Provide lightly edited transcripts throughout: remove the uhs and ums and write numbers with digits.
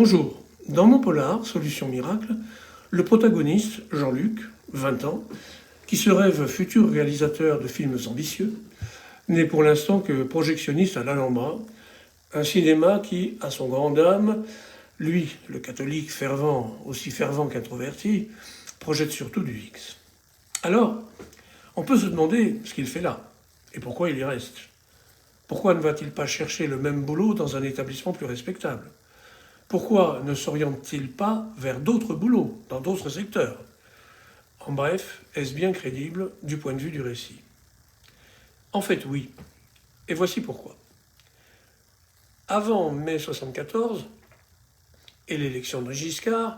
Bonjour, dans mon polar, Solution Miracle, le protagoniste, Jean-Luc, 20 ans, qui se rêve futur réalisateur de films ambitieux, n'est pour l'instant que projectionniste à l'Alhambra, un cinéma qui, à son grand âme, lui, le catholique fervent, aussi fervent qu'introverti, projette surtout du X. Alors, on peut se demander ce qu'il fait là, et pourquoi il y reste. Pourquoi ne va-t-il pas chercher le même boulot dans un établissement plus respectable? Pourquoi ne s'oriente-t-il pas vers d'autres boulots, dans d'autres secteurs? En bref, est-ce bien crédible du point de vue du récit? En fait, oui. Et voici pourquoi. Avant mai 74 et l'élection de Giscard,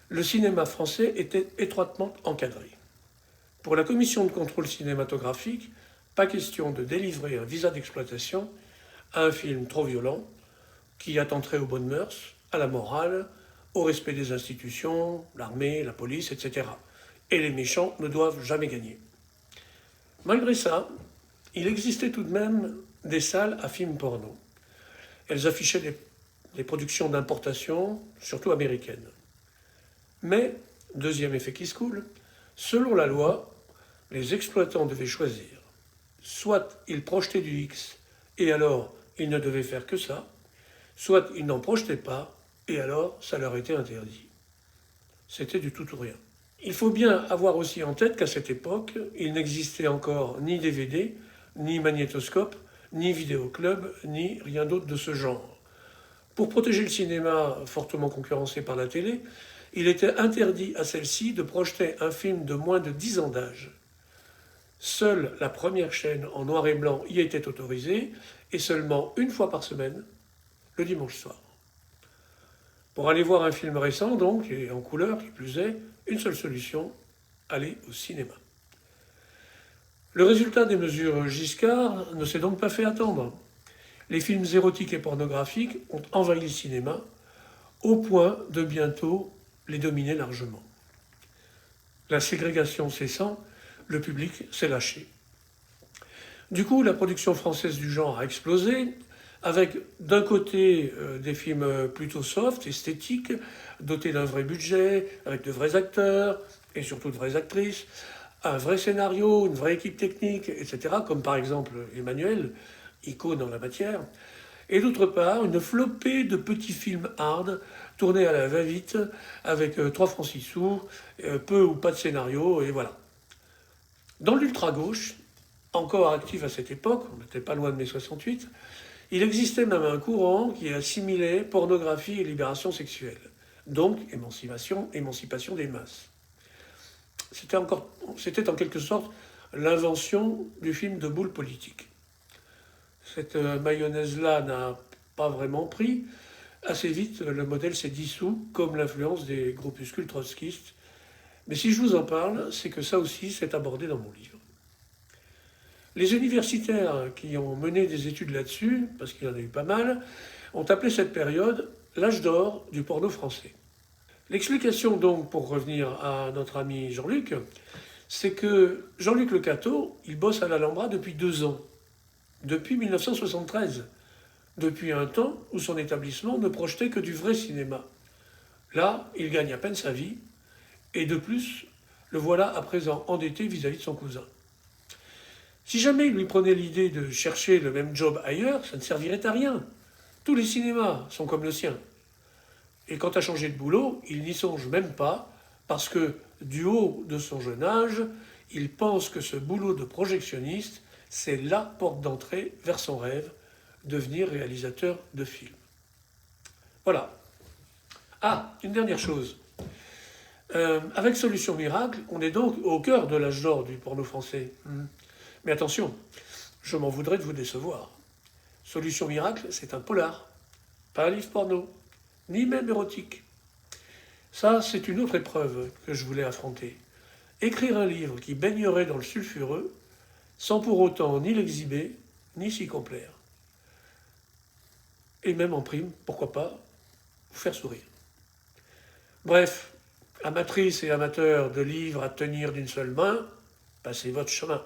le cinéma français était étroitement encadré. Pour la commission de contrôle cinématographique, pas question de délivrer un visa d'exploitation à un film trop violent qui attenterait aux bonnes mœurs, à la morale, au respect des institutions, l'armée, la police, etc. Et les méchants ne doivent jamais gagner. Malgré ça, il existait tout de même des salles à films porno. Elles affichaient des productions d'importation, surtout américaines. Mais, deuxième effet qui se coule, selon la loi, les exploitants devaient choisir. Soit ils projetaient du X, et alors ils ne devaient faire que ça, soit ils n'en projetaient pas, et alors ça leur était interdit. C'était du tout ou rien. Il faut bien avoir aussi en tête qu'à cette époque, il n'existait encore ni DVD, ni magnétoscope, ni vidéoclub, ni rien d'autre de ce genre. Pour protéger le cinéma fortement concurrencé par la télé, il était interdit à celle-ci de projeter un film de moins de 10 ans d'âge. Seule la première chaîne en noir et blanc y était autorisée, et seulement une fois par semaine, le dimanche soir. Pour aller voir un film récent, donc, et en couleur, qui plus est, une seule solution, aller au cinéma. Le résultat des mesures Giscard ne s'est donc pas fait attendre. Les films érotiques et pornographiques ont envahi le cinéma, au point de bientôt les dominer largement. La ségrégation cessant, le public s'est lâché. Du coup, la production française du genre a explosé, avec d'un côté des films plutôt soft, esthétiques, dotés d'un vrai budget, avec de vrais acteurs et surtout de vraies actrices, un vrai scénario, une vraie équipe technique, etc., comme par exemple Emmanuel, icône en la matière, et d'autre part une flopée de petits films hard, tournés à la va-vite, avec 3 francs 6 sous, peu ou pas de scénario, et voilà. Dans l'ultra-gauche, encore actif à cette époque, on n'était pas loin de mai 68, il existait même un courant qui assimilait pornographie et libération sexuelle, donc émancipation des masses. C'était en quelque sorte l'invention du film de boule politique. Cette mayonnaise-là n'a pas vraiment pris. Assez vite, le modèle s'est dissous, comme l'influence des groupuscules trotskistes. Mais si je vous en parle, c'est que ça aussi s'est abordé dans mon livre. Les universitaires qui ont mené des études là-dessus, parce qu'il y en a eu pas mal, ont appelé cette période l'âge d'or du porno français. L'explication donc, pour revenir à notre ami Jean-Luc, c'est que Jean-Luc Le Cateau, il bosse à l'Alhambra depuis 2 ans, depuis 1973, depuis un temps où son établissement ne projetait que du vrai cinéma. Là, il gagne à peine sa vie, et de plus, le voilà à présent endetté vis-à-vis de son cousin. Si jamais il lui prenait l'idée de chercher le même job ailleurs, ça ne servirait à rien. Tous les cinémas sont comme le sien. Et quant à changer de boulot, il n'y songe même pas, parce que, du haut de son jeune âge, il pense que ce boulot de projectionniste, c'est la porte d'entrée vers son rêve, devenir réalisateur de films. Voilà. Ah, une dernière chose. Avec Solution Miracle, on est donc au cœur de l'âge d'or du porno français. Mais attention, je m'en voudrais de vous décevoir. Solution Miracle, c'est un polar, pas un livre porno, ni même érotique. Ça, c'est une autre épreuve que je voulais affronter. Écrire un livre qui baignerait dans le sulfureux, sans pour autant ni l'exhiber, ni s'y complaire. Et même en prime, pourquoi pas, vous faire sourire. Bref, amatrices et amateurs de livres à tenir d'une seule main, passez votre chemin.